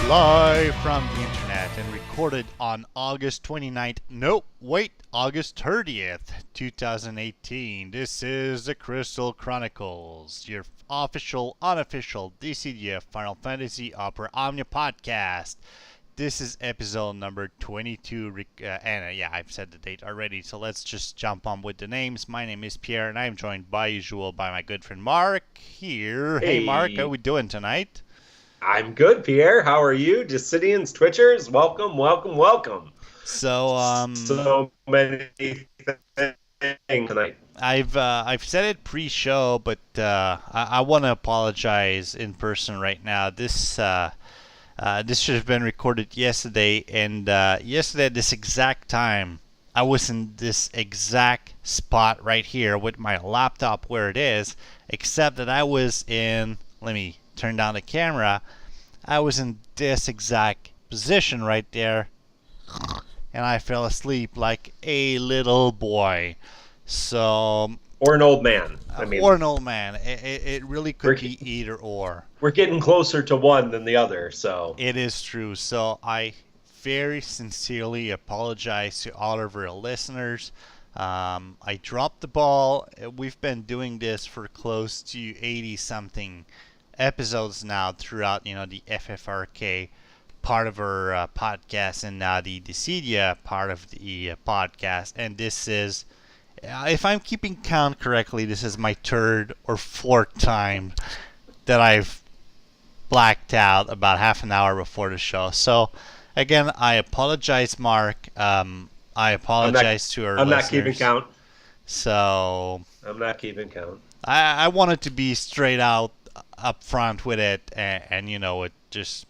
Live from the internet and recorded on August 29th. Nope, wait, August 30th, 2018. This is the Crystal Chronicles, your official, unofficial Dissidia Final Fantasy Opera Omnia podcast. This is episode number 22, yeah, I've said the date already, so let's just jump on with the names. My name is Pierre, and I'm joined by usual by my good friend Mark here. Hey Mark, how we doing tonight? I'm good, Pierre. How are you? Dissidians, Twitchers, welcome, welcome, welcome. So many things tonight. I've said it pre-show, but I want to apologize in person right now. This should have been recorded yesterday, and yesterday at this exact time, I was in this exact spot right here with my laptop where it is, except that I was in. Let me turn down the camera. I was in this exact position right there, and I fell asleep like a little boy. So, or an old man. Or an old man. It really could be either or. We're getting closer to one than the other, so. It is true. So I very sincerely apologize to all of our listeners. I dropped the ball. We've been doing this for close to 80-something episodes now throughout, the FFRK part of our podcast, and now the Dissidia part of the podcast. And this is, if I'm keeping count correctly, this is my third or fourth time that I've blacked out about half an hour before the show. So again, I apologize, Mark. I apologize to our listeners. I'm not keeping count. So I'm not keeping count. I wanted to be straight out up front with it, and just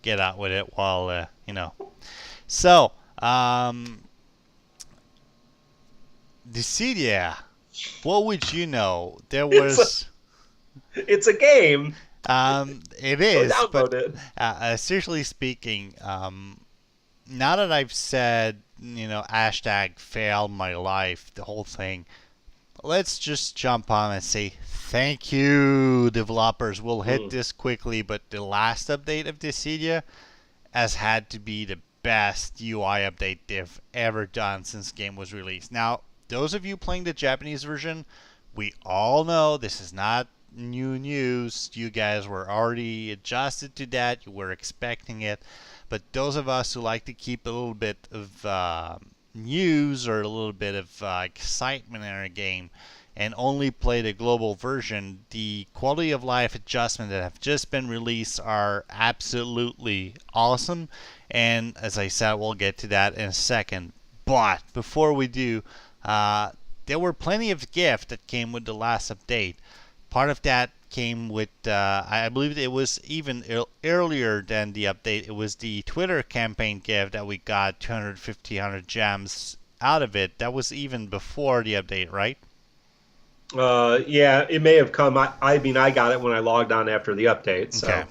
get out with it while So Dissidia, what would you know? There was. It's a game. It is. Go download it. Seriously speaking, now that I've said, hashtag fail my life, the whole thing, let's just jump on and say thank you, developers. We'll hit this quickly, but the last update of Dissidia has had to be the best UI update they've ever done since the game was released. Now, those of you playing the Japanese version, we all know this is not new news. You guys were already adjusted to that. You were expecting it. But those of us who like to keep a little bit of news or a little bit of excitement in our game and only play the global version, the quality of life adjustments that have just been released are absolutely awesome. And as I said, we'll get to that in a second. But before we do, there were plenty of gifts that came with the last update. Part of that came with, I believe it was even earlier than the update. It was the Twitter campaign gift that we got 250 gems out of it. That was even before the update, right? Yeah, it may have come. I mean, I got it when I logged on after the update. So.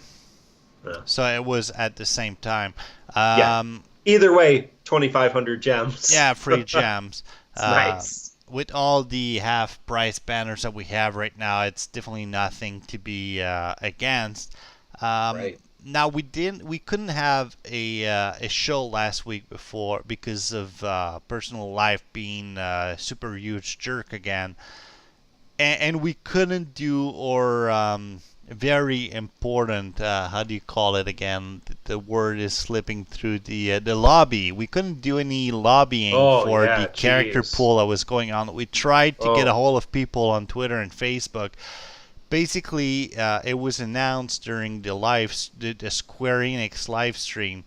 Okay. So it was at the same time. Yeah. Either way, 2,500 gems. Yeah, free gems. Nice. With all the half-price banners that we have right now, it's definitely nothing to be against. Right. Now we couldn't have a show last week before because of personal life being a super huge jerk again, and we couldn't do our very important, how do you call it again? The word is slipping through the lobby. We couldn't do any lobbying for the character pool that was going on. We tried to get a hold of people on Twitter and Facebook. Basically, it was announced during the Square Enix live stream.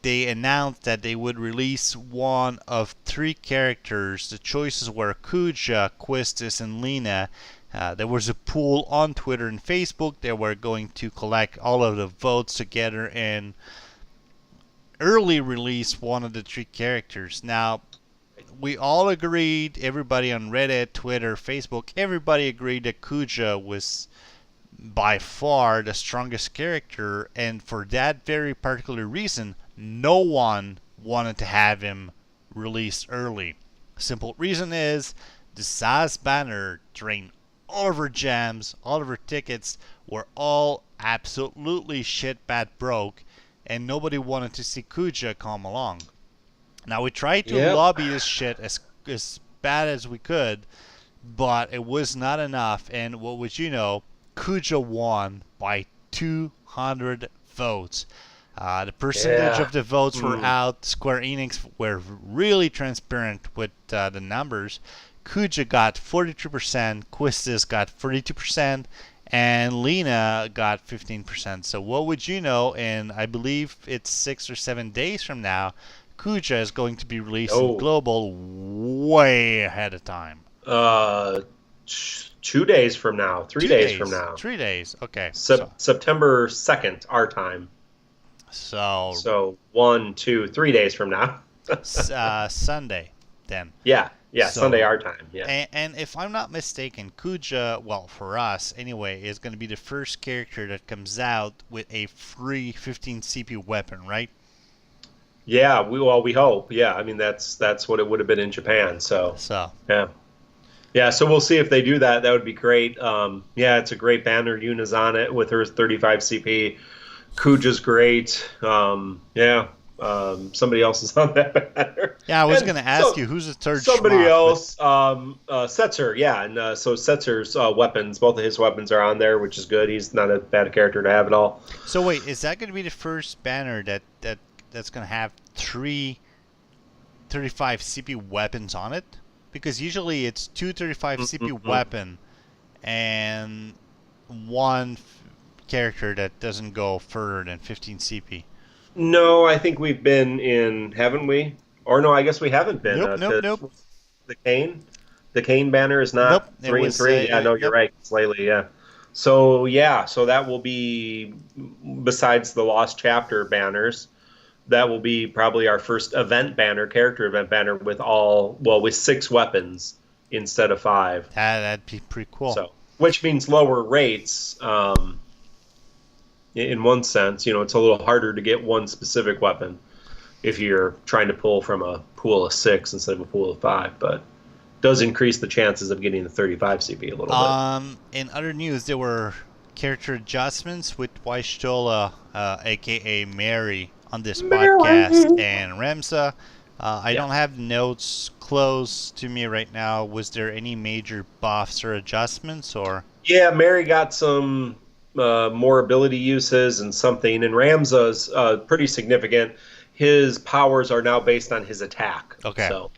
They announced that they would release one of 3 characters. The choices were Kuja, Quistis, and Lena. There was a pool on Twitter and Facebook. They were going to collect all of the votes together and early release one of the 3 characters. Now, we all agreed, everybody on Reddit, Twitter, Facebook, everybody agreed that Kuja was by far the strongest character, and for that very particular reason, no one wanted to have him released early. Simple reason is the Sazh banner drained all of our gems, all of our tickets were all absolutely shit bad broke, and nobody wanted to see Kuja come along. Now we tried to Yep. lobby this shit as bad as we could, but it was not enough. And what would you know, Kuja won by 200 votes. The percentage of the votes were out. Square Enix were really transparent with the numbers. Kuja got 43%, Quistis got 42%, and Lena got 15%. So what would you know? And I believe it's 6 or 7 days from now, Kuja is going to be released in global way ahead of time. 2 days from now. 3 days from now. 3 days. Okay. September 2nd, our time. So 1, 2, 3 days from now. Sunday, then. Yeah, Sunday our time. Yeah. And if I'm not mistaken, Kuja, well, for us anyway, is going to be the first character that comes out with a free 15 CP weapon, right? Yeah, we hope. Yeah, I mean that's what it would have been in Japan. So yeah. So we'll see if they do that. That would be great. Yeah, it's a great banner. Yuna's on it with her 35 CP. Kuja's great. Somebody else is on that banner. Yeah, I was going to ask you who's the third. Somebody else. Setzer. Yeah, and so Setzer's weapons. Both of his weapons are on there, which is good. He's not a bad character to have at all. So wait, is that going to be the first banner that's going to have 3 35 CP weapons on it? Because usually it's 2 35 CP weapon and one character that doesn't go further than 15 CP. No, I think we've been in, haven't we? Or no, I guess we haven't been. Nope. The Kain banner is not 3 and 3. Yeah, no, you're right. It's Layle, yeah. So that will be, besides the Lost Chapter banners, that will be probably our first event banner, character event banner with with 6 weapons instead of 5. That'd be pretty cool. So, which means lower rates. In one sense, it's a little harder to get one specific weapon if you're trying to pull from a pool of 6 instead of a pool of 5, but does increase the chances of getting the 35 CP a little bit. In other news, there were character adjustments with Wystola, aka Mary, on this podcast, and Ramza. I don't have notes close to me right now. Was there any major buffs or adjustments, or? Yeah, Mary got some more ability uses and something, and Ramza's pretty significant. His powers are now based on his attack. Okay. So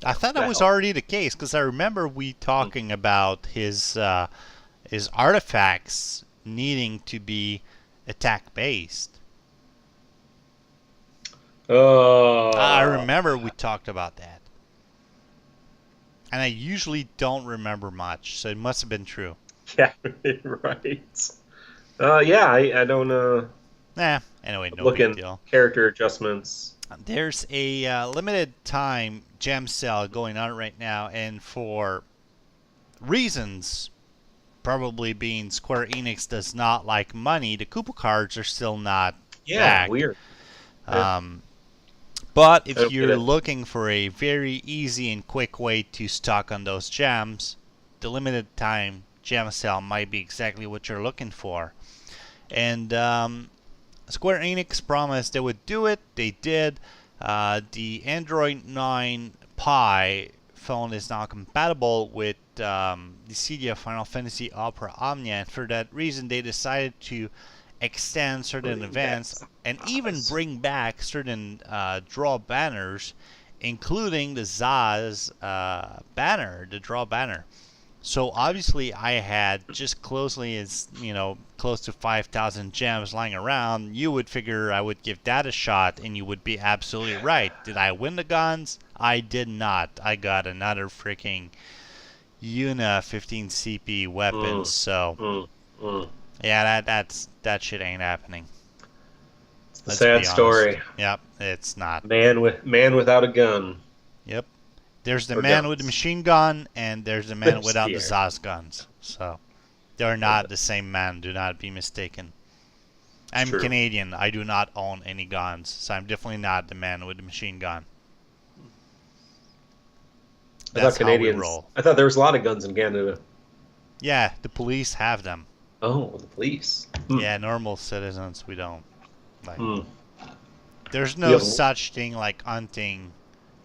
I thought that was already the case, because I remember we talking about his artifacts needing to be attack based. I remember we talked about that, and I usually don't remember much, so it must have been true. Yeah, right. I don't know. Anyway, no big deal. Character adjustments. There's a limited time gem sale going on right now, and for reasons probably being Square Enix does not like money, the COOP cards are still not back. Weird. But if you're looking for a very easy and quick way to stock on those gems, the limited time gem sale might be exactly what you're looking for. And Square Enix promised they would do it. They did. The Android 9 Pie phone is now compatible with Dissidia Final Fantasy Opera Omnia, and for that reason they decided to extend certain events and even bring back certain draw banners, including the Sazh banner, the draw banner. So obviously I had just close to 5,000 gems lying around. You would figure I would give that a shot, and you would be absolutely right. Did I win the guns? I did not. I got another freaking Yuna 15 CP weapon. Yeah, that shit ain't happening. It's a sad story. Yep, it's not. Man without a gun. Yep. There's the man with the machine gun, and there's the man without the Sazh guns. So they're not the same man. Do not be mistaken. I'm Canadian. I do not own any guns, so I'm definitely not the man with the machine gun. That's how we roll. I thought there was a lot of guns in Canada. Yeah, the police have them. Oh, the police. Yeah, normal citizens we don't. There's no such thing like hunting,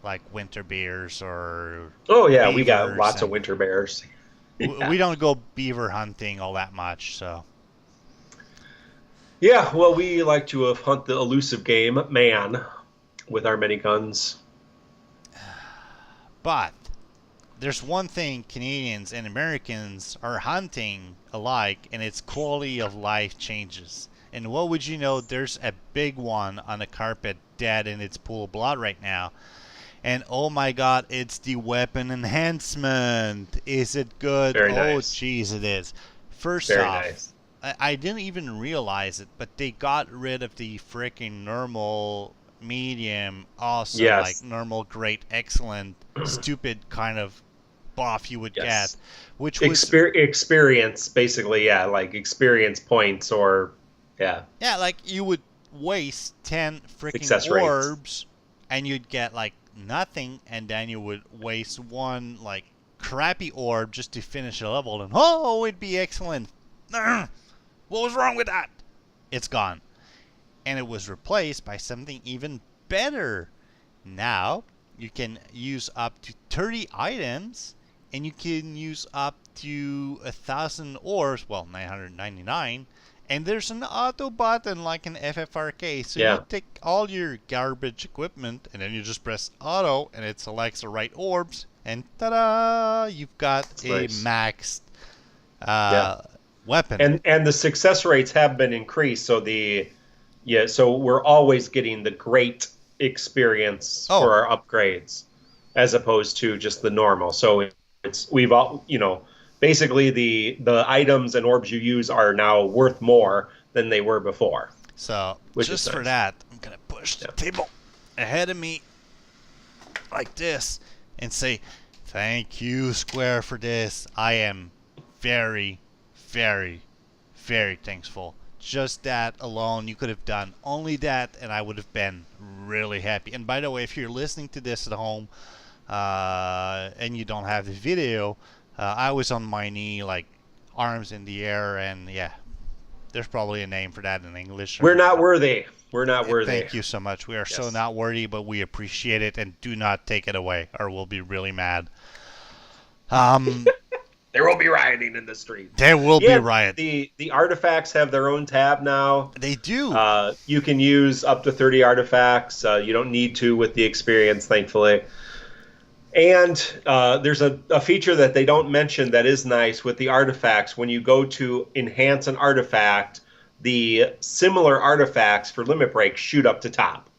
like winter bears or. Oh yeah, we got lots of winter bears. We don't go beaver hunting all that much, so. Yeah, well, we like to hunt the elusive game, man, with our miniguns. But there's one thing Canadians and Americans are hunting alike, and it's quality of life changes. And what would you know, there's a big one on the carpet dead in its pool of blood right now. And oh my god, it's the weapon enhancement. Is it good? Very oh nice. Jeez, it is. First Very off, nice. I didn't even realize it, but they got rid of the freaking normal, medium, awesome, like normal, great, excellent, stupid kind of buff you would get, which was experience, basically. Yeah, like experience points, or like you would waste 10 freaking orbs and you'd get like nothing, and then you would waste one like crappy orb just to finish a level, and it'd be excellent. What was wrong with that? It's gone. And it was replaced by something even better. Now, you can use up to 30 items, and you can use up to 1,000 orbs, well, 999, and there's an auto button like an FFRK. So you take all your garbage equipment, and then you just press auto, and it selects the right orbs, and ta-da! You've got maxed weapon. And the success rates have been increased, so so we're always getting the great experience for our upgrades, as opposed to just the normal. So we've all, basically the items and orbs you use are now worth more than they were before. So just for that, I'm gonna push the table ahead of me like this and say, thank you, Square, for this. I am very, very, very thankful. Just that alone, you could have done only that, and I would have been really happy. And by the way, if you're listening to this at home and you don't have the video, I was on my knee, like arms in the air, and there's probably a name for that in English. We're not worthy. We're not worthy. Thank you so much. We are so not worthy, but we appreciate it, and do not take it away, or we'll be really mad. There will be rioting in the street. There will be rioting. The artifacts have their own tab now. They do. You can use up to 30 artifacts. You don't need to with the experience, thankfully. And there's a feature that they don't mention that is nice with the artifacts. When you go to enhance an artifact, the similar artifacts for limit break shoot up to top.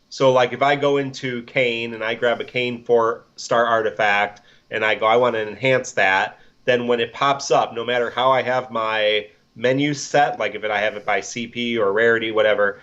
So like if I go into Kain and I grab a Kain 4-star artifact and I go, I want to enhance that, then when it pops up, no matter how I have my menu set, like if I have it by CP or rarity, whatever,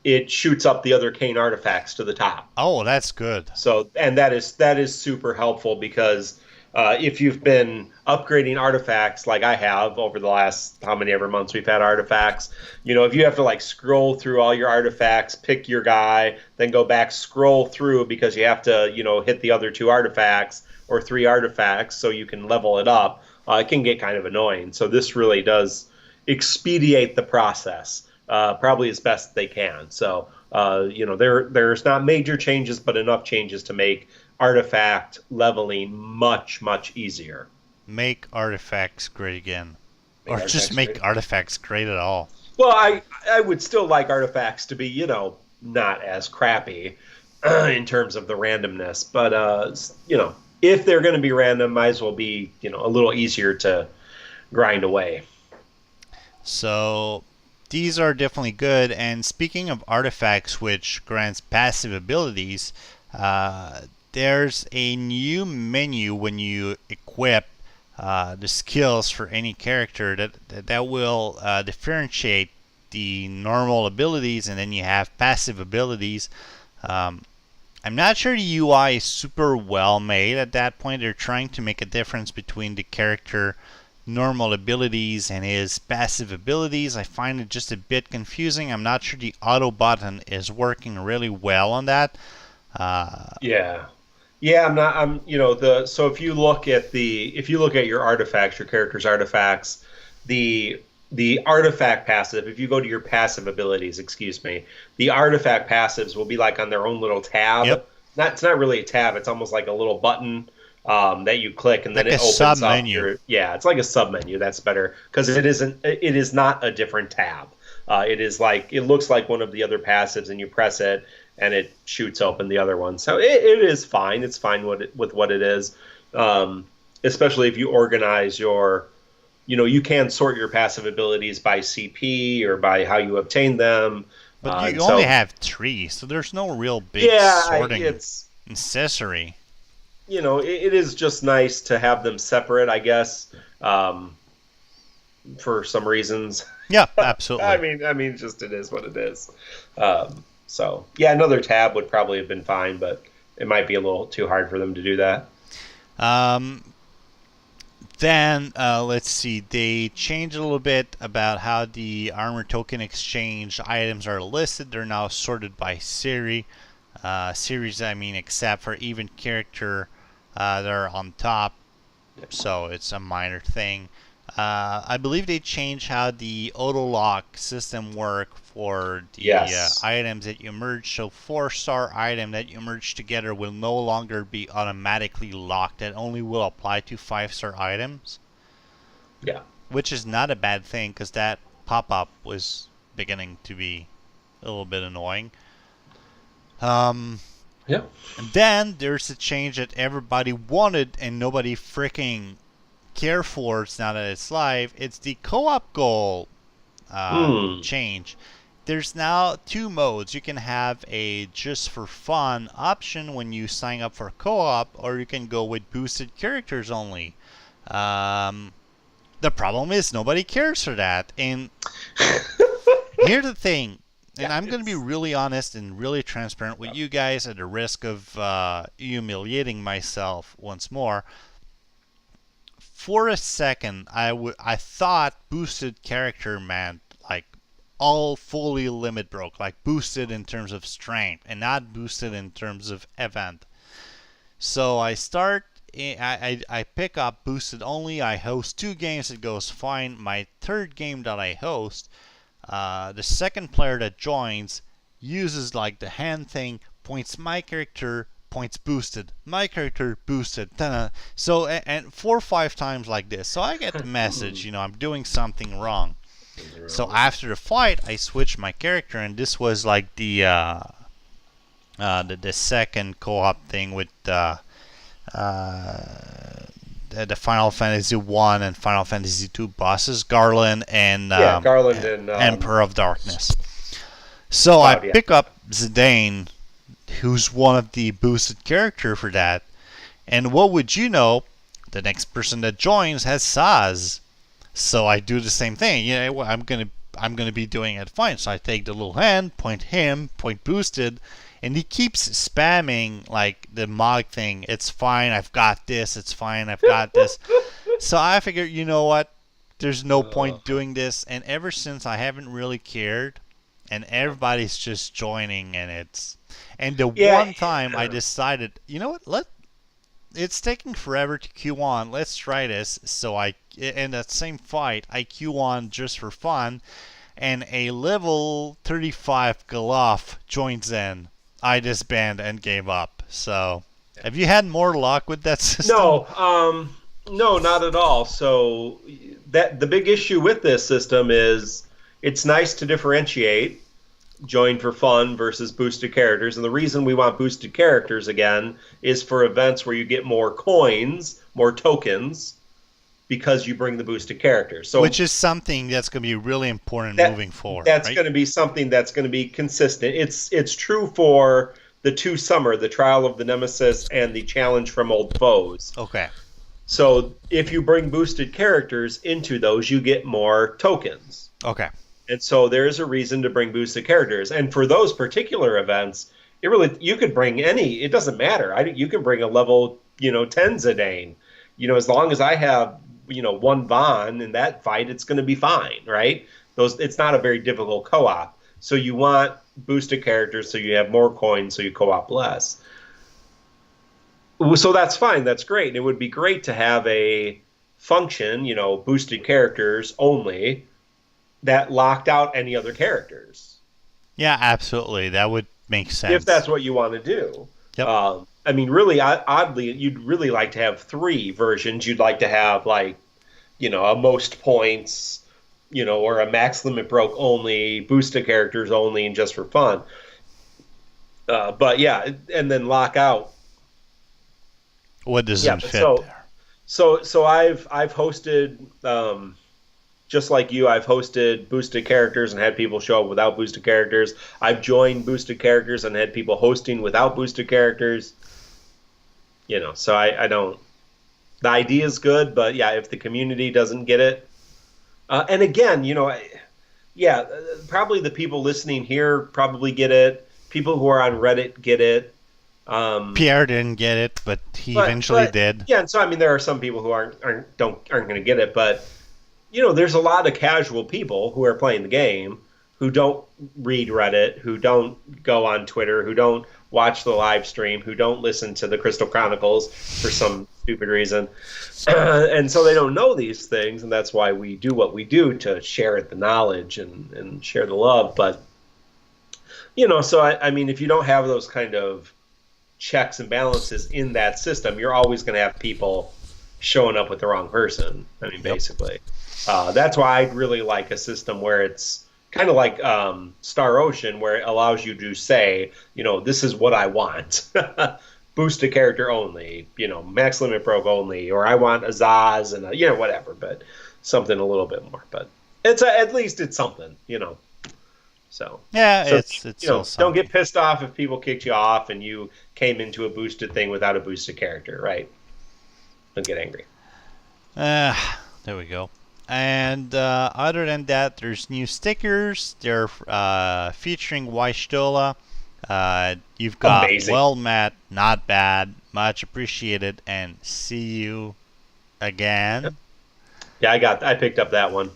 it shoots up the other Kain artifacts to the top. Oh, that's good. So, and that is super helpful, because if you've been upgrading artifacts like I have over the last how many ever months we've had artifacts, if you have to like scroll through all your artifacts, pick your guy, then go back, scroll through because you have to, hit the other 2 artifacts or 3 artifacts so you can level it up, it can get kind of annoying. So this really does expedite the process. Probably as best they can. So, there's not major changes, but enough changes to make artifact leveling much, much easier. Make artifacts great again. Or just make artifacts great at all. Well, I would still like artifacts to be, not as crappy in terms of the randomness. But, if they're going to be random, might as well be, a little easier to grind away. So these are definitely good. And speaking of artifacts which grants passive abilities, there's a new menu when you equip the skills for any character that will differentiate the normal abilities, and then you have passive abilities. I'm not sure the UI is super well made at that point. They're trying to make a difference between the character normal abilities and his passive abilities. I find it just a bit confusing. I'm not sure the auto button is working really well on that. So if you look at your artifacts, your character's artifacts, the the artifact passive, if you go to your passive abilities, excuse me, the artifact passives will be like on their own little tab. Yep. It's not really a tab. It's almost like a little button that you click, and then like it opens up menu. it's like a sub menu. That's better because it is not a different tab. It looks like one of the other passives, and you press it, and it shoots open the other one. So it is fine. It's fine with what it is, especially if you organize your. You can sort your passive abilities by CP or by how you obtain them. But you only have 3, so there's no real big sorting necessary. It is just nice to have them separate, I guess, for some reasons. Yeah, absolutely. I mean, just it is what it is. So, yeah, another tab would probably have been fine, but it might be a little too hard for them to do that. Then, let's see, they changed a little bit about how the armor token exchange items are listed. They're now sorted by series, except for even character that are on top. So it's a minor thing. I believe they changed how the auto-lock system work for the items that you merge. So 4-star item that you merge together will no longer be automatically locked. That only will apply to 5-star items. Yeah. Which is not a bad thing, because that pop-up was beginning to be a little bit annoying. Yeah. And then there's a change that everybody wanted and nobody freaking care for. It's now that it's live. It's the co-op goal change. There's now 2 modes. You can have a just for fun option when you sign up for co-op, or you can go with boosted characters only. The problem is nobody cares for that. And here's the thing, and I'm going to be really honest and really transparent with you guys at the risk of humiliating myself once more. For a second, I thought boosted character meant like all fully limit broke, like boosted in terms of strength and not boosted in terms of event. So I pick up boosted only. I host 2 games. It goes fine. My 3rd game that I host, the second player that joins uses like the hand thing, points my character, points boosted, my character boosted. So and 4 or 5 times like this. So I get the message, I'm doing something wrong. So after the fight, I switched my character, and this was like the second co-op thing with the Final Fantasy 1 and Final Fantasy 2 bosses, Garland and Emperor of Darkness. So I pick up Zidane, who's one of the boosted character for that, and what would you know, the next person that joins has Sazh. So I do the same thing. I'm gonna be doing it fine. So I take the little hand, point him, point boosted, and he keeps spamming like the Mog thing. It's fine, I've got this. It's fine, I've got this. So I figured, you know what? There's no point doing this. And ever since, I haven't really cared, and everybody's just joining, and one time I decided, you know what? It's taking forever to queue on. Let's try this. So in that same fight, I queue on just for fun, and a level 35 Galuf joins in. I disband and gave up. So, have you had more luck with that system? No, not at all. So the big issue with this system is it's nice to differentiate join for fun versus boosted characters. And the reason we want boosted characters, again, is for events where you get more coins, more tokens, because you bring the boosted characters. So, which is something that's going to be really important moving forward. That's going to be something that's going to be consistent. It's true for the 2 summer, the Trial of the Nemesis and the Challenge from Old Foes. Okay. So if you bring boosted characters into those, you get more tokens. Okay. And so there is a reason to bring boosted characters. And for those particular events, you could bring any. It doesn't matter. You can bring a level 10 Zidane. As long as I have 1 Vaan in that fight, it's going to be fine, right? It's not a very difficult co-op. So you want boosted characters, so you have more coins, so you co-op less. So that's fine. That's great. And it would be great to have a function, boosted characters only, that locked out any other characters. Yeah, absolutely. That would make sense. If that's what you want to do. Yep. I mean, really, oddly, you'd really like to have 3 versions. You'd like to have, like, a most points, or a max limit broke only, boosted characters only, and just for fun. But yeah, and then lock out. What doesn't fit there? So I've hosted, just like you, I've hosted boosted characters and had people show up without boosted characters. I've joined boosted characters and had people hosting without boosted characters. So I don't. The idea is good, but yeah, if the community doesn't get it, and again, probably the people listening here probably get it. People who are on Reddit get it. Pierre didn't get it, but he eventually did. Yeah, and so I mean, there are some people who aren't going to get it, but there's a lot of casual people who are playing the game who don't read Reddit, who don't go on Twitter, who don't watch the live stream, who don't listen to the Crystal Chronicles for some stupid reason. And so they don't know these things, and that's why we do what we do, to share the knowledge and share the love. But, so I mean, if you don't have those kind of checks and balances in that system, you're always going to have people showing up with the wrong person. I mean, basically. That's why I'd really like a system where it's kind of like Star Ocean, where it allows you to say, this is what I want. Boosted character only, max limit broke only, or I want a Sazh and whatever, but something a little bit more. But at least it's something, So yeah, it's don't get pissed off if people kicked you off and you came into a boosted thing without a boosted character, right? Don't get angry. There we go. And other than that, there's new stickers. They're featuring Wystola. You've got Amazing. Well met, not bad, much appreciated, and see you again. Yeah, I picked up that one.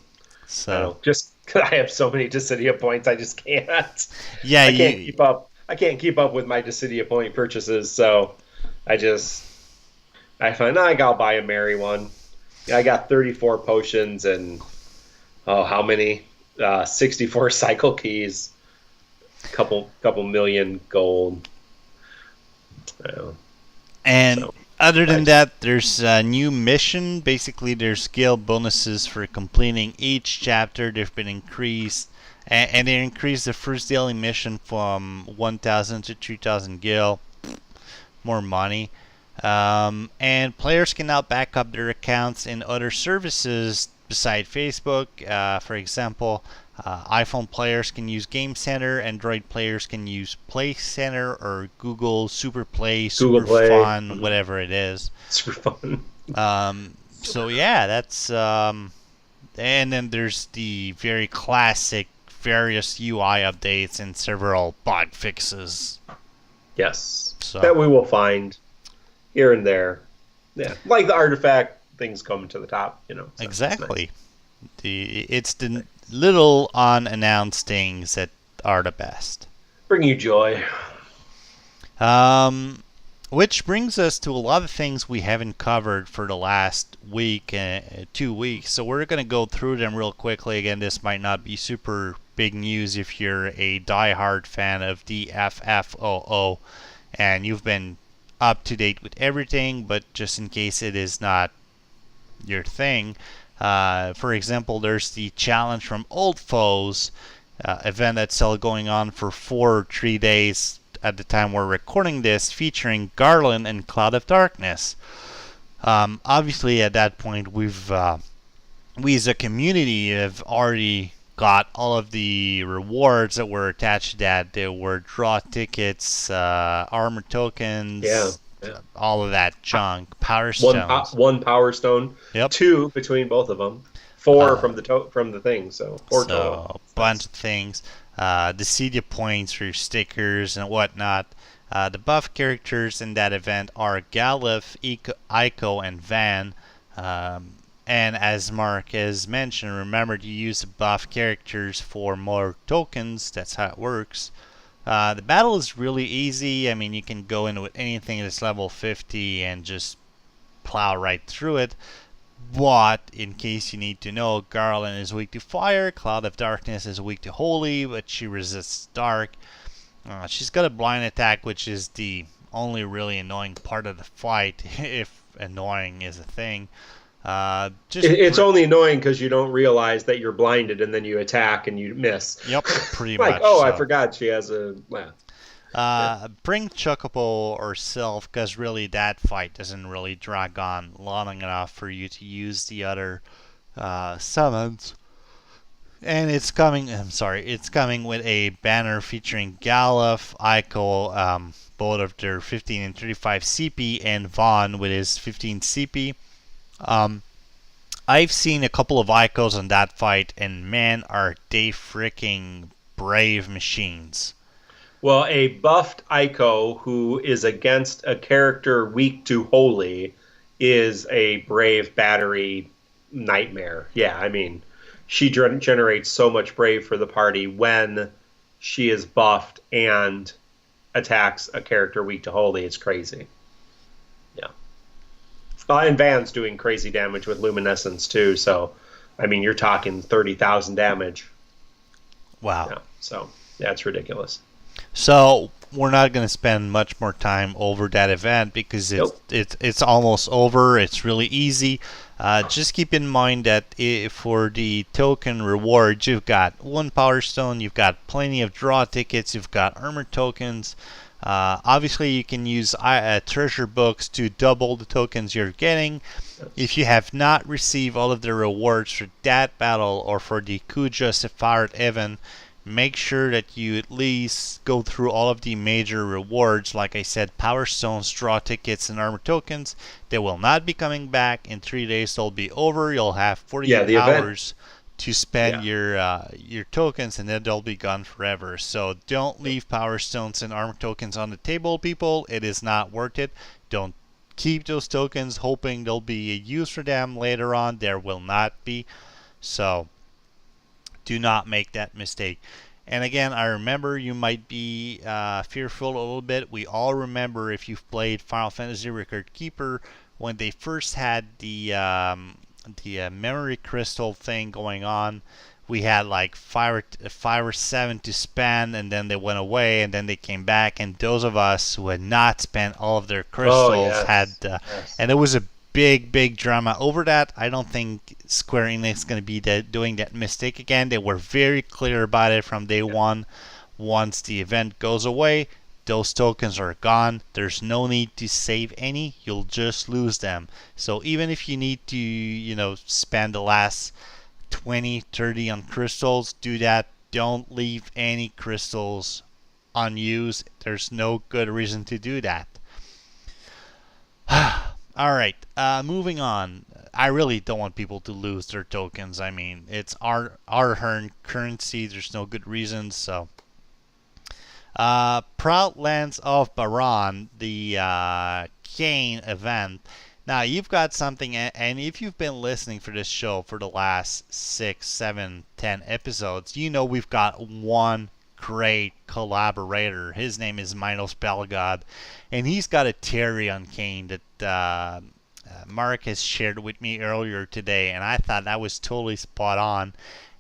So just I have so many Dissidia points, I just can't. Yeah, I can't keep up. I can't keep up with my Dissidia point purchases, so I find I'll buy a Mary one. I got 34 potions and how many? 64 cycle keys, couple million gold. Other than that, there's a new mission. Basically, there's skill bonuses for completing each chapter. They've been increased, and they increased the first daily mission from 1,000 to 2,000 gil. More money. And players can now back up their accounts in other services beside Facebook. For example, iPhone players can use Game Center, Android players can use Play Center or Google Super Play, Super Fun, whatever it is. Super Fun. So yeah, that's and then there's the very classic various UI updates and several bug fixes. Yes, that we will find here and there. Yeah, like the artifact things coming to the top, So exactly. Nice. It's the little unannounced things that are the best. Bring you joy. Which brings us to a lot of things we haven't covered for the last week, 2 weeks. So we're going to go through them real quickly. Again, this might not be super big news if you're a diehard fan of the FFOO and you've been up to date with everything, but just in case it is not your thing, for example, there's the challenge from Old Foes event that's still going on for 3 days at the time we're recording this, featuring Garland and Cloud of Darkness. Obviously, at that point, we as a community have already got all of the rewards that were attached to that. There were draw tickets, armor tokens, all of that junk, power stones. One power stone. Yep. 2 between both of them. 4 from the thing. So 4 total. A bunch of things. Dissidia points for your stickers and whatnot. The buff characters in that event are Galuf, Eiko, and Vaan. And as Mark has mentioned, remember to use the buff characters for more tokens. That's how it works. The battle is really easy. I mean, you can go in with anything that's level 50 and just plow right through it. But in case you need to know, Garland is weak to fire, Cloud of Darkness is weak to holy, but she resists dark. She's got a blind attack, which is the only really annoying part of the fight, if annoying is a thing. It's only annoying because you don't realize that you're blinded, and then you attack and you miss. Yep, pretty like, much. Oh, so. I forgot she has a. Well, Bring Chocobo or Sylph, because really that fight doesn't really drag on long enough for you to use the other summons. And it's coming. It's coming with a banner featuring Galuf, Eiko, both of their 15 and 35 CP, and Vaan with his 15 CP. I've seen a couple of Eikos on that fight, and man, are they freaking brave machines. Well, a buffed Eiko who is against a character weak to holy is a brave battery nightmare. Yeah, I mean, she generates so much brave for the party when she is buffed and attacks a character weak to holy. It's crazy. Yeah. And Vaan's doing crazy damage with luminescence too, so I mean, you're talking 30,000 damage. Wow. Yeah, so that's ridiculous. So we're not going to spend much more time over that event because it's almost over. It's really easy. Just keep in mind that for the token rewards, you've got 1 Power Stone, you've got plenty of draw tickets, you've got armor tokens. Obviously, you can use treasure books to double the tokens you're getting. If you have not received all of the rewards for that battle or for the Kuja Sephiroth event, make sure that you at least go through all of the major rewards. Like I said, Power Stones, draw tickets, and armor tokens. They will not be coming back. In 3 days, they'll be over. You'll have 48 hours to spend your tokens, and then they'll be gone forever. So don't leave Power Stones and armor tokens on the table, people. It is not worth it. Don't keep those tokens hoping there'll be a use for them later on. There will not be. So do not make that mistake. And again, I remember you might be fearful a little bit. We all remember, if you've played Final Fantasy Record Keeper, when they first had the memory crystal thing going on, we had like 5 or 7 to spend, and then they went away, and then they came back. And those of us who had not spent all of their crystals and it was a big drama over that. I don't think Square Enix is going to be doing that mistake again. They were very clear about it from day one. Once the event goes away, those tokens are gone. There's no need to save any. You'll just lose them. So even if you need to, spend the last 20, 30 on crystals, do that. Don't leave any crystals unused. There's no good reason to do that. All right, moving on. I really don't want people to lose their tokens. I mean, it's our earned currency. There's no good reasons. So, Proud Lands of Baron, the Kain event. Now, you've got something, and if you've been listening for this show for the last 6, 7, 10 episodes, you know we've got one great collaborator. His name is MinoSpelgud, and he's got a theory on Kain that Mark has shared with me earlier today, and I thought that was totally spot on.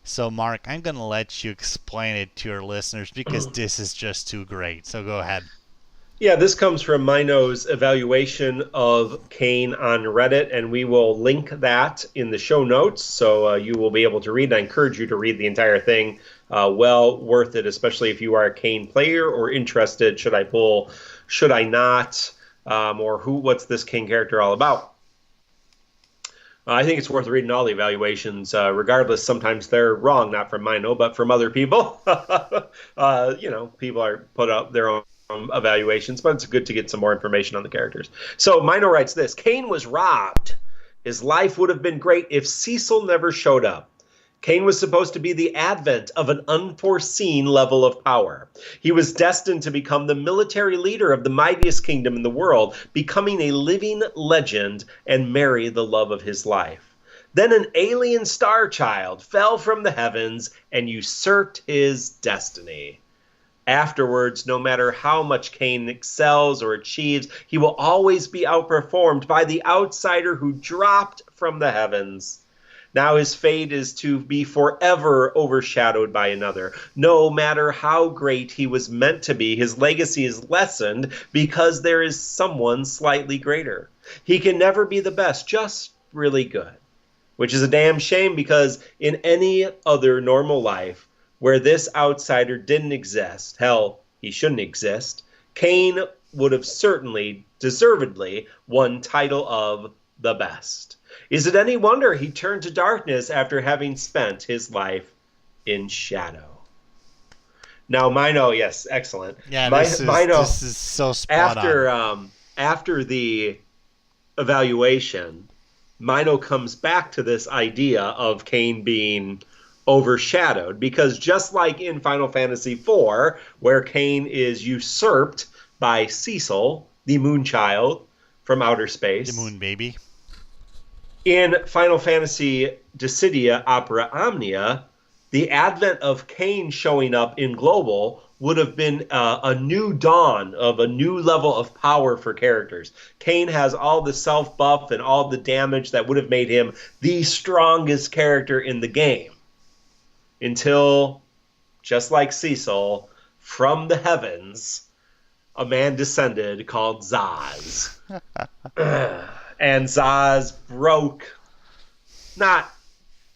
So, Mark, I'm going to let you explain it to your listeners because this is just too great. So go ahead. Yeah, this comes from Mino's evaluation of Kain on Reddit, and we will link that in the show notes, so you will be able to read. I encourage you to read the entire thing. Well worth it, especially if you are a Kain player or interested. Should I pull? Should I not? Or what's this Kain character all about? I think it's worth reading all the evaluations. Regardless, sometimes they're wrong, not from Mino, but from other people. People are put up their own evaluations, but it's good to get some more information on the characters. So Mino writes this: Kain was robbed. His life would have been great if Cecil never showed up. Kain was supposed to be the advent of an unforeseen level of power. He was destined to become the military leader of the mightiest kingdom in the world, becoming a living legend and marry the love of his life. Then an alien star child fell from the heavens and usurped his destiny. Afterwards, no matter how much Kain excels or achieves, he will always be outperformed by the outsider who dropped from the heavens. Now his fate is to be forever overshadowed by another. No matter how great he was meant to be, his legacy is lessened because there is someone slightly greater. He can never be the best, just really good. Which is a damn shame, because in any other normal life where this outsider didn't exist, hell, he shouldn't exist, Kain would have certainly, deservedly, won title of the best. Is it any wonder he turned to darkness after having spent his life in shadow? Now, Mino, yes, excellent. Yeah, this is so spot on. After the evaluation, Mino comes back to this idea of Kain being overshadowed, because just like in Final Fantasy IV, where Kain is usurped by Cecil, the Moonchild from outer space, the Moon Baby, in Final Fantasy Dissidia Omnia, the advent of Kain showing up in Global would have been a new dawn of a new level of power for characters. Kain has all the self-buff and all the damage that would have made him the strongest character in the game. Until, just like Cecil, from the heavens, a man descended called Sazh. And Sazh broke, not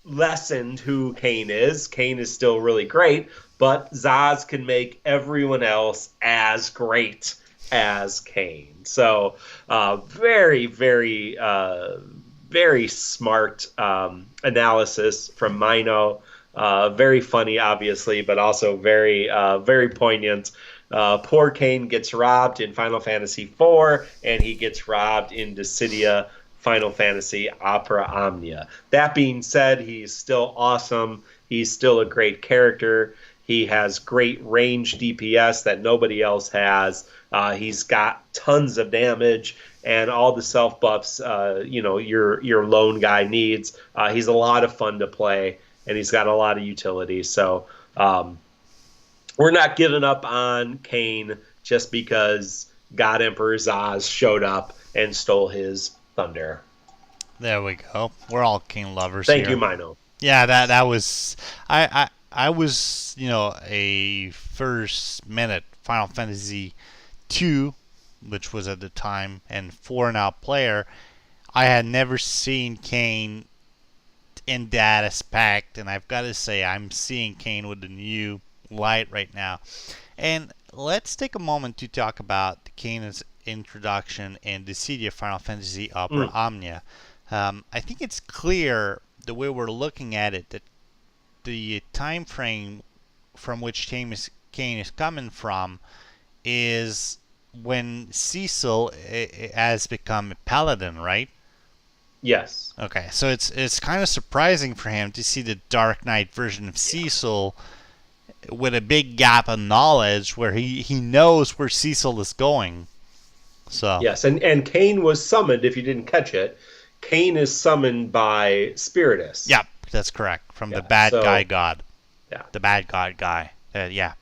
lessened who Kain is. Kain is still really great, but Sazh can make everyone else as great as Kain. So very, very, very smart analysis from Mino. Very funny, obviously, but also very, very poignant. Poor Kain gets robbed in Final Fantasy IV, and he gets robbed in Dissidia Final Fantasy Opera Omnia. That being said, he's still awesome. He's still a great character. He has great range DPS that nobody else has. He's got tons of damage and all the self buffs your lone guy needs. He's a lot of fun to play, and he's got a lot of utility. So we're not giving up on Kain just because God Emperor Sazh showed up and stole his thunder. There we go. We're all Kain lovers. Thank here. you, Mino. Yeah, that was I was a first minute Final Fantasy 2, which was at the time, and 4 now player. I had never seen Kain in that aspect, and I've got to say I'm seeing Kain with a new light right now. And let's take a moment to talk about Kain's introduction in Dissidia Final Fantasy Opera Omnia. I think it's clear the way we're looking at it that the time frame from which Kain is coming from is when Cecil has become a paladin, right? Yes. Okay, so it's kind of surprising for him to see the Dark Knight version of Cecil with a big gap of knowledge where he knows where Cecil is going. So yes, and Kain was summoned, if you didn't catch it. Kain is summoned by Spiritus. Yep, that's correct. From the bad guy god. Yeah. The bad god guy. Yeah.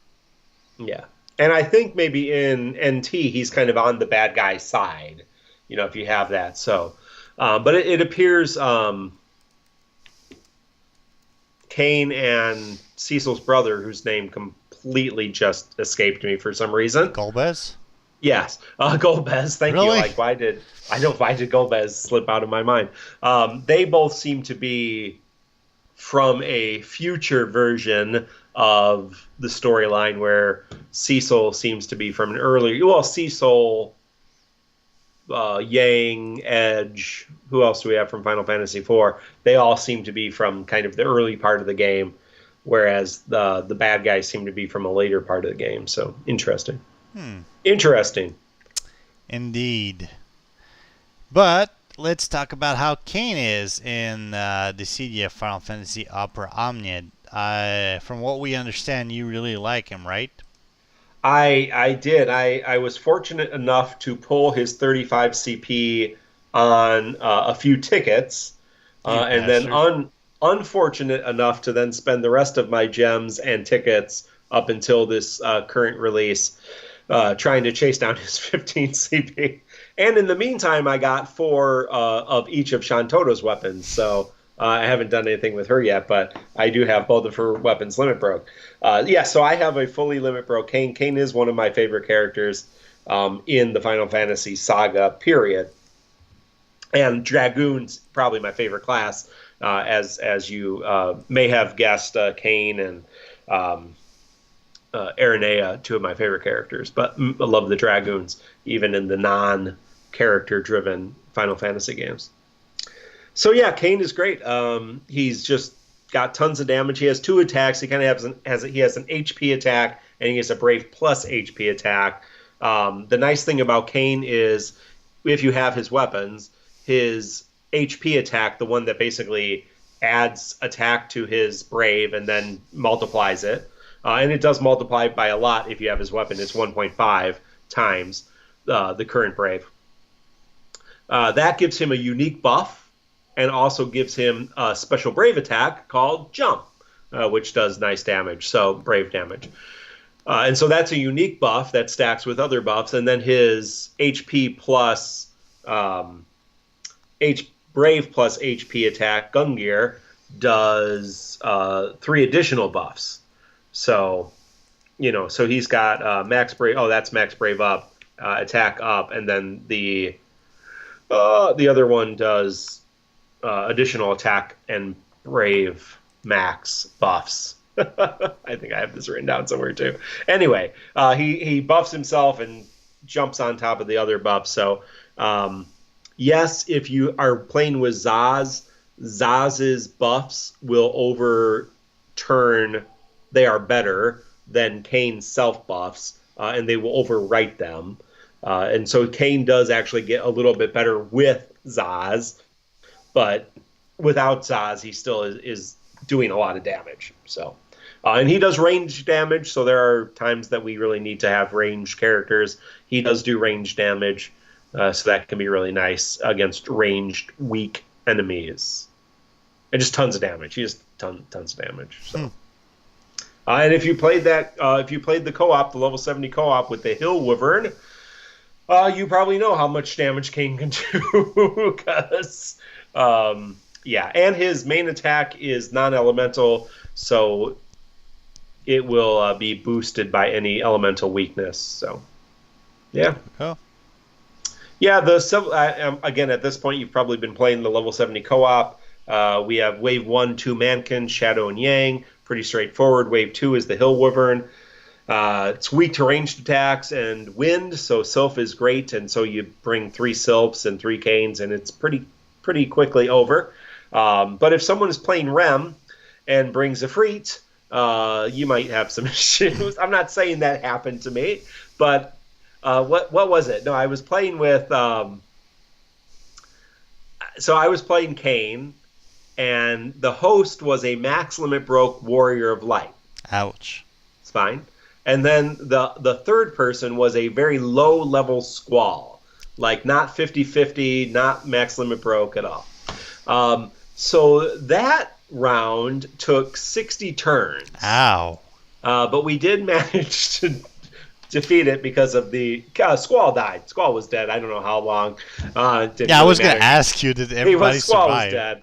Yeah. And I think maybe in NT he's kind of on the bad guy side, if you have that. So, but it appears Kain and Cecil's brother, whose name completely just escaped me for some reason. Golbez? Yes, Golbez. Thank you. Like, why did Golbez slip out of my mind? They both seem to be from a future version of the storyline where Cecil seems to be from an earlier. Well, Cecil, Yang, Edge. Who else do we have from Final Fantasy IV? They all seem to be from kind of the early part of the game, whereas the bad guys seem to be from a later part of the game. So interesting. Interesting. Indeed. But let's talk about how Kain is in Dissidia Final Fantasy Opera Omnia. From what we understand, you really like him, right? I did. I was fortunate enough to pull his 35 CP on a few tickets, and then unfortunate enough to then spend the rest of my gems and tickets up until this current release, trying to chase down his 15 CP. And in the meantime, I got 4 of each of Shantotto's weapons. So I haven't done anything with her yet, but I do have both of her weapons limit broke. So I have a fully limit broke Kain. Kain is one of my favorite characters in the Final Fantasy saga, period. And Dragoon's probably my favorite class, as you may have guessed. Kain and Aranea, 2 of my favorite characters. But I love the Dragoons, even in the non-character-driven Final Fantasy games. So yeah, Kain is great. He's just got tons of damage. He has 2 attacks. He kind of has an HP attack, and he has a Brave plus HP attack. The nice thing about Kain is, if you have his weapons, his HP attack, the one that basically adds attack to his Brave and then multiplies it, and it does multiply by a lot if you have his weapon. It's 1.5 times the current Brave. That gives him a unique buff, and also gives him a special Brave attack called Jump, which does nice damage, so Brave damage. And so that's a unique buff that stacks with other buffs, and then his HP plus Brave plus HP attack, Gungear, does 3 additional buffs. So, so he's got Max Brave. Oh, that's Max Brave up, attack up, and then the other one does additional attack and Brave Max buffs. I think I have this written down somewhere too. Anyway, he buffs himself and jumps on top of the other buffs. So, yes, if you are playing with Sazh, Sazh's buffs will overturn. They are better than Kain's self buffs, and they will overwrite them. And so Kain does actually get a little bit better with Sazh, but without Sazh, he still is doing a lot of damage. So, and he does range damage, so there are times that we really need to have ranged characters. He does do range damage, so that can be really nice against ranged, weak enemies. And just tons of damage. He has tons of damage. So. And if you played the co-op, the level 70 co-op with the Hill Wyvern, you probably know how much damage Kain can do. Because, and his main attack is non-elemental, so it will be boosted by any elemental weakness. So, yeah. Oh. Yeah, again, at this point, you've probably been playing the level 70 co-op. We have Wave 1, 2 Mankins, Shadow and Yang. Pretty straightforward. Wave 2 is the Hill Wyvern. It's weak to ranged attacks and wind, so Sylph is great, and so you bring 3 Sylphs and 3 Kains, and it's pretty quickly over. But if someone is playing Rem and brings a Freet, you might have some issues. I'm not saying that happened to me, but what was it? No, I was playing with... so I was playing Kain, and the host was a max limit broke Warrior of Light. Ouch. It's fine. And then the third person was a very low level Squall, like not 50-50, not max limit broke at all. So that round took 60 turns. Ow. But we did manage to defeat it because of the Squall died. Squall was dead. I don't know how long. I was going to ask you, did everybody survive?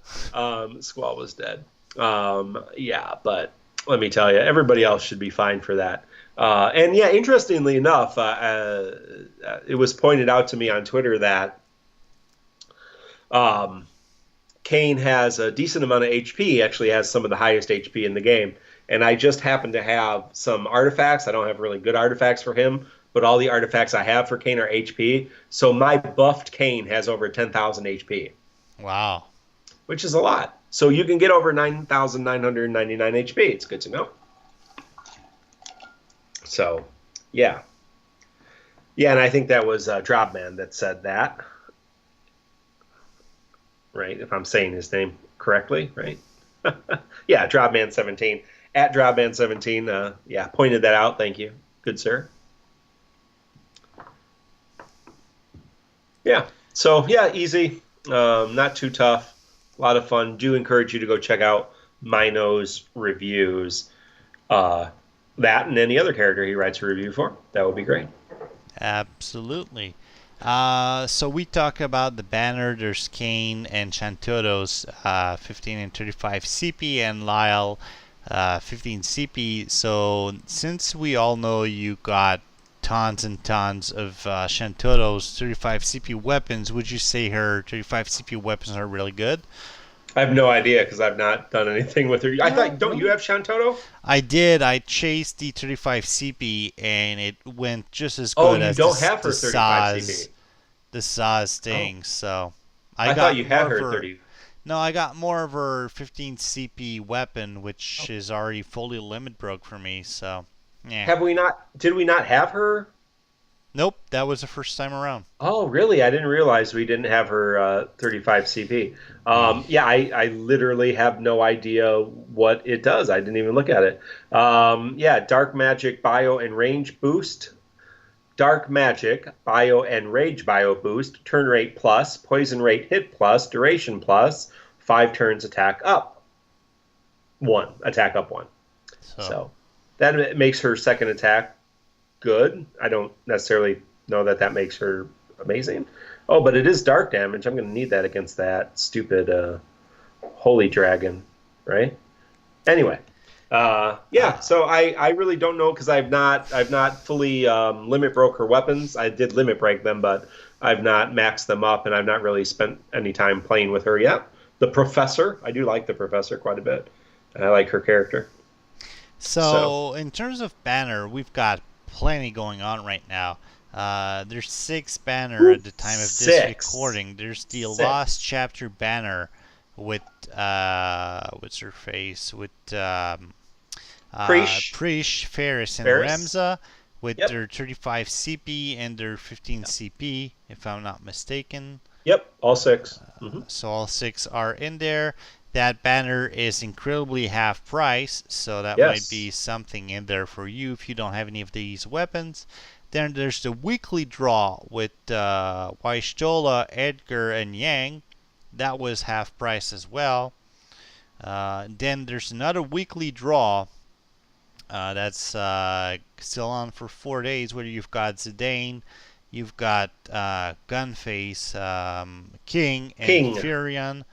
Squall was dead. But let me tell you, everybody else should be fine for that. And yeah, interestingly enough, it was pointed out to me on Twitter that Kain has a decent amount of HP. He actually has some of the highest HP in the game. And I just happen to have some artifacts. I don't have really good artifacts for him, but all the artifacts I have for Kain are HP. So my buffed Kain has over 10,000 HP. Wow. Which is a lot. So you can get over 9,999 HP. It's good to know. So, yeah. Yeah, and I think that was Dropman that said that. Right, if I'm saying his name correctly, right? Yeah, Dropman17. At Dropman17, pointed that out. Thank you. Good sir. Yeah, so, yeah, easy. Not too tough. A lot of fun. Do encourage you to go check out Mino's reviews. that and any other character he writes a review for. That would be great. Absolutely. So we talk about the banner. There's Kain and Shantotto's 15 and 35 CP and Layle 15 CP. So since we all know you got tons and tons of Shantotto's 35 CP weapons, would you say her 35 CP weapons are really good? I have no idea because I've not done anything with her. I thought, don't you have Shantotto? I did. I chased the 35 CP and it went just as good as don't have her 35 CP. The Sazh thing. So I thought you had her 30. No, I got more of her 15 CP weapon, which is already fully limit broke for me. So yeah. Did we not have her? Nope, that was the first time around. Oh, really? I didn't realize we didn't have her 35 CP. Yeah, I literally have no idea what it does. I didn't even look at it. Yeah, Dark Magic Bio and Range Boost. Dark Magic Bio and Rage Bio Boost. Turn rate plus. Poison rate hit plus. Duration plus. 5 turns attack up. 1. Attack up 1. So that makes her second attack good. I don't necessarily know that makes her amazing. Oh, but it is dark damage. I'm going to need that against that stupid holy dragon, right? Anyway, yeah. So I really don't know because I've not fully limit broke her weapons. I did limit break them, but I've not maxed them up, and I've not really spent any time playing with her yet. The Professor, I do like the Professor quite a bit. I like her character. So in terms of banner, we've got plenty going on right now. There's 6 banner at the time of this recording. There's the Lost Chapter banner with what's her face with Prishe, Faris, and Ramza with their 35 CP and their 15 CP, if I'm not mistaken. Yep, all 6. So all 6 are in there. That banner is incredibly half price, so that might be something in there for you if you don't have any of these weapons. Then there's the weekly draw with Wyvern, Edgar, and Yang. That was half price as well. Then there's another weekly draw that's still on for 4 days, where you've got Zidane, you've got Gunface, King, and Furion.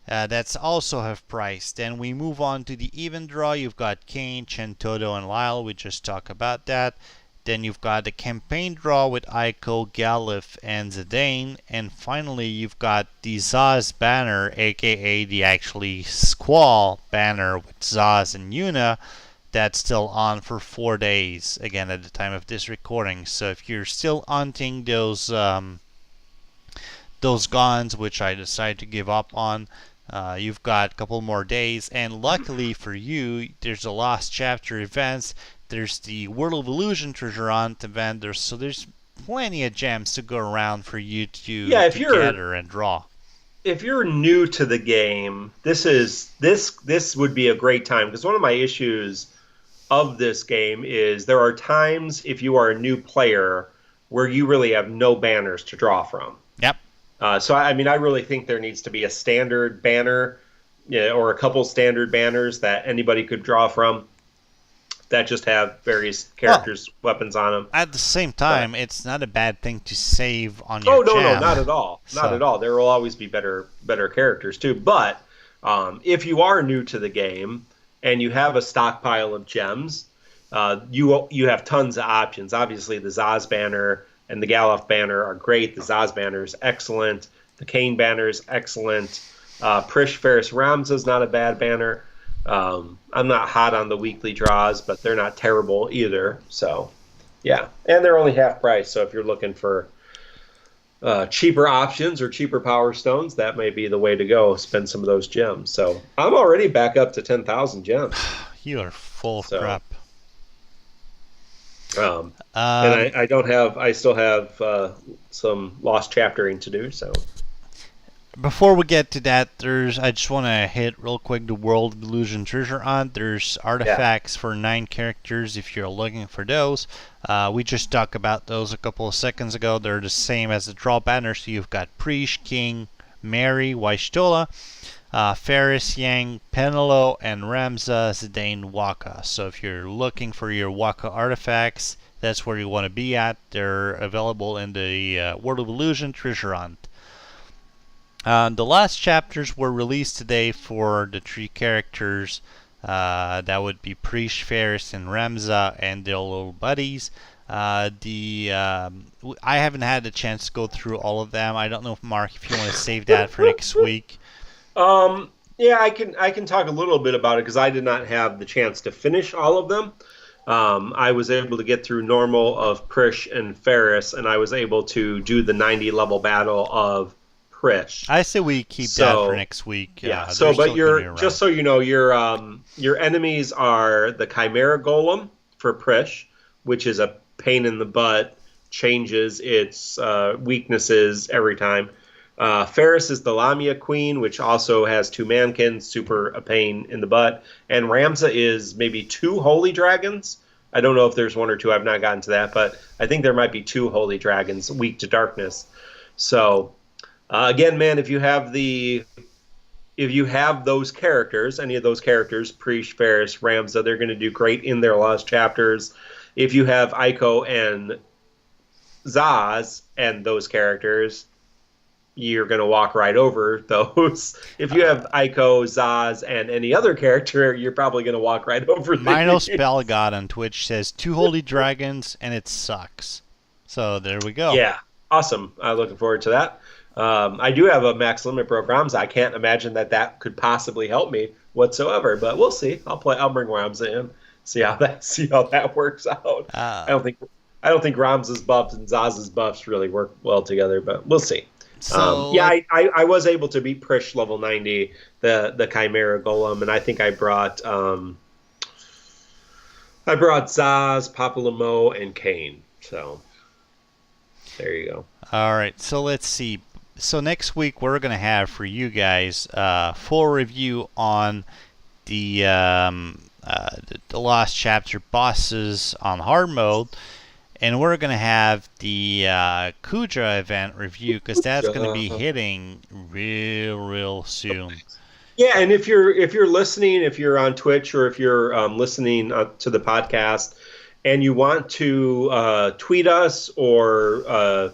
That's also half price. Then we move on to the even draw. You've got Kain, Shantotto, and Layle. We just talked about that. Then you've got the campaign draw with Eiko, Galuf, and Zidane. And finally, you've got the Sazh banner, aka the actually Squall banner with Sazh and Yuna. That's still on for 4 days, again at the time of this recording. So if you're still hunting those guns, which I decided to give up on, you've got a couple more days, and luckily for you, there's the Lost Chapter events. There's the World of Illusion Treasure Hunt event. There's plenty of gems to go around for you to gather and draw. If you're new to the game, this would be a great time, because one of my issues of this game is there are times if you are a new player where you really have no banners to draw from. Yep. So, I mean, I really think there needs to be a standard banner, or a couple standard banners that anybody could draw from that just have various characters' weapons on them. At the same time, it's not a bad thing to save on your gem. No, not at all. Not at all. There will always be better characters, too. But if you are new to the game and you have a stockpile of gems, you have tons of options. Obviously, the Sazh banner and the Galuf banner are great. The Sazh banner is excellent. The Kain banner is excellent. Prishe, Faris, Ramza is not a bad banner. I'm not hot on the weekly draws, but they're not terrible either. So, yeah. And they're only half price, so if you're looking for cheaper options or cheaper power stones, that may be the way to go. Spend some of those gems. So, I'm already back up to 10,000 gems. You are full of crap. And I still have some lost chaptering to do. So before we get to that, I just want to hit real quick the World of Illusion Treasure Hunt. There's artifacts for 9 characters if you're looking for those. We just talked about those a couple of seconds ago. They're the same as the draw banner. So you've got Prishe, King, Mary, Wyvern. Faris, Yang, Penelo, and Ramza, Zidane, Waka. So if you're looking for your Waka artifacts, that's where you want to be at. They're available in the World of Illusion treasure hunt. The last chapters were released today for the 3 characters. That would be Prishe, Faris, and Ramza, and their little buddies. I haven't had the chance to go through all of them. I don't know if Mark, if you want to save that for next week. Yeah, I can talk a little bit about it because I did not have the chance to finish all of them. I was able to get through normal of Prishe and Faris, and I was able to do the 90 level battle of Prishe. I say we keep that for next week. Yeah. But just so you know, your enemies are the Chimera Golem for Prishe, which is a pain in the butt, changes its weaknesses every time. Faris is the Lamia Queen, which also has 2 Mankins, super a pain in the butt. And Ramza is maybe 2 Holy Dragons. I don't know if there's 1 or 2. I've not gotten to that, but I think there might be 2 Holy Dragons, weak to darkness. So, again, man, if you have those characters, any of those characters, Prishe, Faris, Ramza, they're going to do great in their lost chapters. If you have Eiko and Sazh and those characters, you're going to walk right over those. If you have Eiko, Sazh, and any other character, you're probably going to walk right over these. MinoSpelgud on Twitch says 2 Holy Dragons, and it sucks. So there we go. Yeah, awesome. I'm looking forward to that. I do have a max limit broke Ramza. I can't imagine that could possibly help me whatsoever, but we'll see. I'll bring Ramza in, see how that works out. I don't think Ramza's buffs and Sazh's buffs really work well together, but we'll see. So I was able to beat Prishe level 90, the Chimera Golem, and I think I brought Sazh, Papalamo, and Kain. So there you go. All right, so let's see. So next week we're gonna have for you guys full review on the Lost Chapter bosses on hard mode. And we're going to have the Kuja event review because that's going to be hitting real soon. Yeah, and if you're listening, if you're on Twitch or if you're listening to the podcast and you want to tweet us or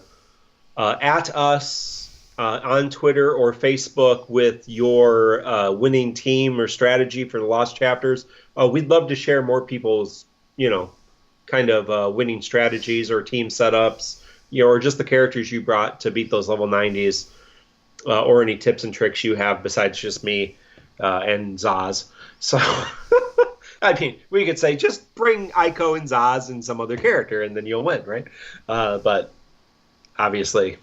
at us on Twitter or Facebook with your winning team or strategy for the Lost Chapters, we'd love to share more people's, kind of winning strategies or team setups, or just the characters you brought to beat those level 90s, or any tips and tricks you have besides just me and Sazh. So, I mean, we could say just bring Eiko and Sazh and some other character, and then you'll win, right? But obviously,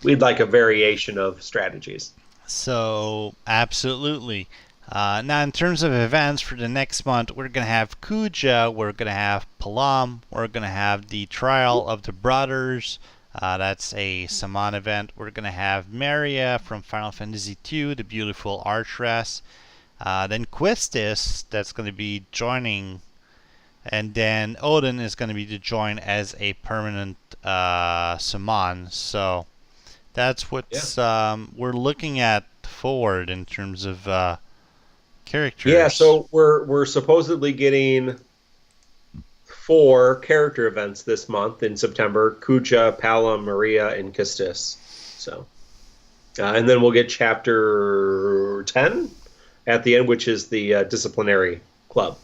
we'd like a variation of strategies. So, absolutely. Now, in terms of events for the next month, we're going to have Kuja, we're going to have Palam, we're going to have the Trial of the Brothers, that's a Saman event. We're going to have Maria from Final Fantasy II, the beautiful Archeress. Then Quistis, that's going to be joining, and then Odin is going to be to join as a permanent Saman. So that's what we're looking at forward in terms of characters. Yeah, so we're supposedly getting 4 character events this month in September: Kuja, Palam, Maria, and Quistis. So, and then we'll get chapter 10 at the end, which is the disciplinary club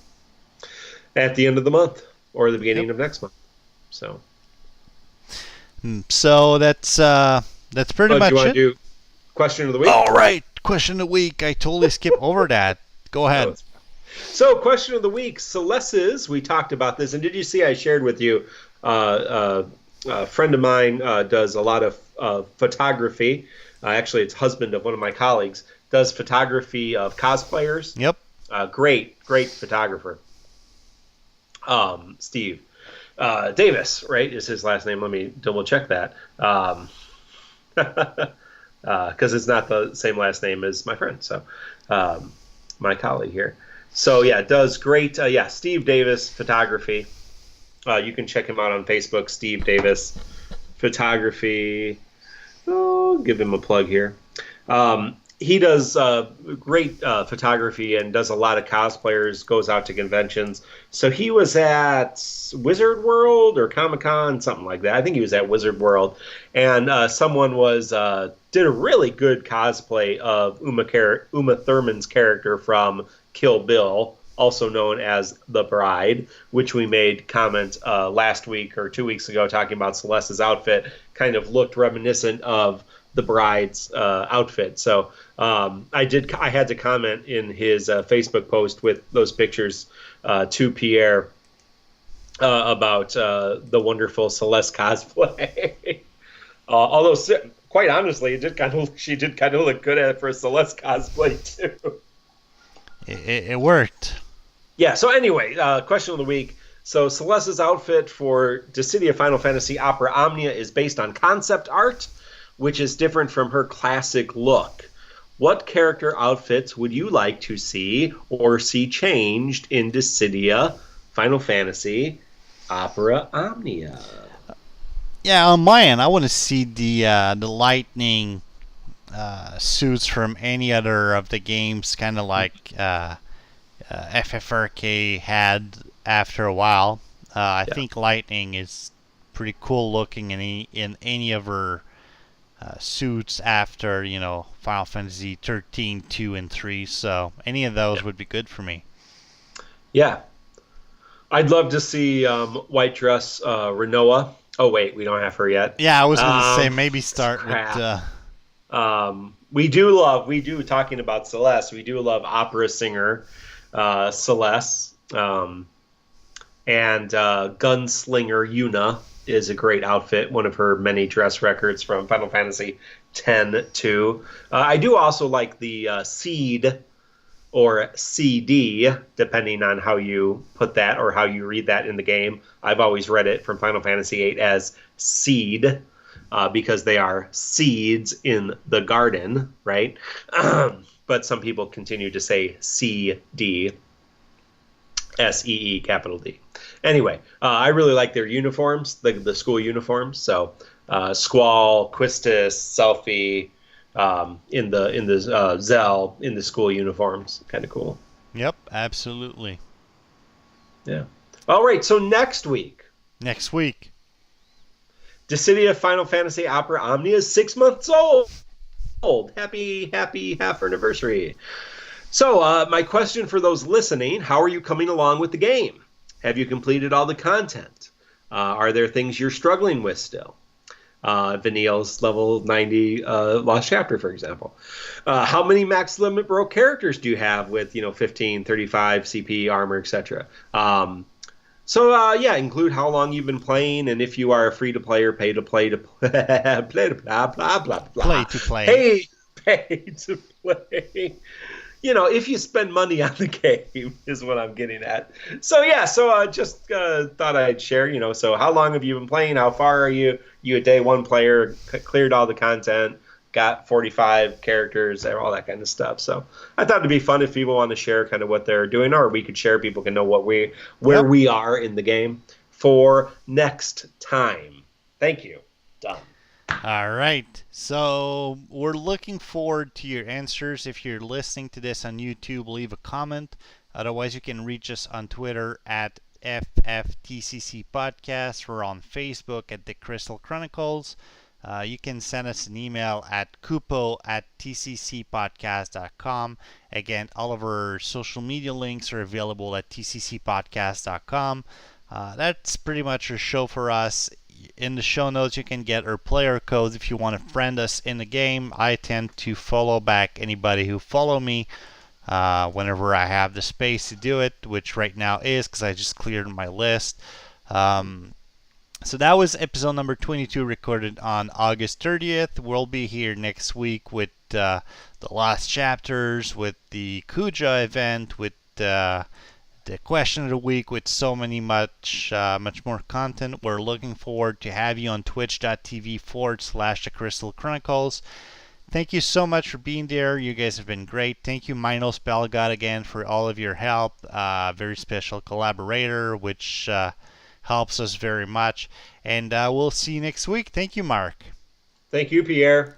at the end of the month or the beginning of next month. So that's pretty much do you want it. to do question of the week? All right, question of the week. I totally skipped over that. Go ahead. So, question of the week, Celeste's, we talked about this, and did you see I shared with you, a friend of mine does a lot of photography. Actually, it's husband of one of my colleagues, does photography of cosplayers. Yep. Great photographer. Steve Davis, right, is his last name. Let me double check that. Because it's not the same last name as my friend. So, my colleague here. So yeah, does great. Steve Davis photography. You can check him out on Facebook. Steve Davis photography. Oh, give him a plug here. he does great photography and does a lot of cosplayers, goes out to conventions. So he was at Wizard World or Comic-Con, something like that. I think he was at Wizard World. And someone did a really good cosplay of Uma Thurman's character from Kill Bill, also known as The Bride, which we made comment last week or 2 weeks ago talking about Celeste's outfit, kind of looked reminiscent of the bride's outfit. So I had to comment in his Facebook post with those pictures to Pierre about the wonderful Celeste cosplay. Although, quite honestly, she did kind of look good at it for a Celeste cosplay too. It worked. Yeah. So anyway, question of the week. So Celeste's outfit for Dissidia Final Fantasy Opera Omnia is based on concept art, which is different from her classic look. What character outfits would you like to see or see changed in Dissidia Final Fantasy Opera Omnia? Yeah, on my end, I want to see the lightning suits from any other of the games, kind of like FFRK had after a while. I think lightning is pretty cool looking in any of her suits after, Final Fantasy 13, 2, and 3. So any of those would be good for me. Yeah. I'd love to see white dress Renoa. Oh, wait, we don't have her yet. Yeah, I was going to say maybe start with... talking about Celeste, we do love opera singer Celeste. And Gunslinger Yuna is a great outfit, one of her many dress records from Final Fantasy X-2. I do also like the Seed or CD, depending on how you put that or how you read that in the game. I've always read it from Final Fantasy VIII as Seed, because they are seeds in the garden, right? But some people continue to say CD. SEE capital D. Anyway, I really like their uniforms, the school uniforms. So Squall, Quistis, Selfie, in the Zell in the school uniforms, kind of cool. Yep, absolutely. Yeah. All right. So next week, Dissidia Final Fantasy Opera Omnia is 6 months old. Happy half anniversary. So, my question for those listening, how are you coming along with the game? Have you completed all the content? Are there things you're struggling with still? Vanille's level 90 Lost Chapter, for example. How many max limit bro characters do you have with, 15, 35 CP, armor, etc.? Include how long you've been playing, and if you are a free-to-play or pay-to-play blah, blah, blah, blah. Pay to play. If you spend money on the game is what I'm getting at. So just thought I'd share, so how long have you been playing? How far are you? You a day one player, cleared all the content, got 45 characters, all that kind of stuff. So I thought it'd be fun if people want to share kind of what they're doing, or we could share, people can know where we are in the game for next time. Thank you. Done. All right. So we're looking forward to your answers. If you're listening to this on YouTube, leave a comment. Otherwise, you can reach us on Twitter at FFTCC Podcast. We're on Facebook at the Crystal Chronicles. You can send us an email at kupo@tccpodcast.com. Again, all of our social media links are available at tccpodcast.com. That's pretty much our show for us. In the show notes, you can get our player codes if you want to friend us in the game. I tend to follow back anybody who follow me whenever I have the space to do it, which right now is because I just cleared my list. So that was episode number 22, recorded on August 30th. We'll be here next week with the last chapters, with the Kuja event, with the question of the week, with so much more content. We're looking forward to have you on twitch.tv/the Crystal Chronicles. Thank you so much for being there. You guys have been great. Thank you, MinoSpelgud, again, for all of your help. Very special collaborator, which helps us very much. And we'll see you next week. Thank you, Mark. Thank you, Pierre.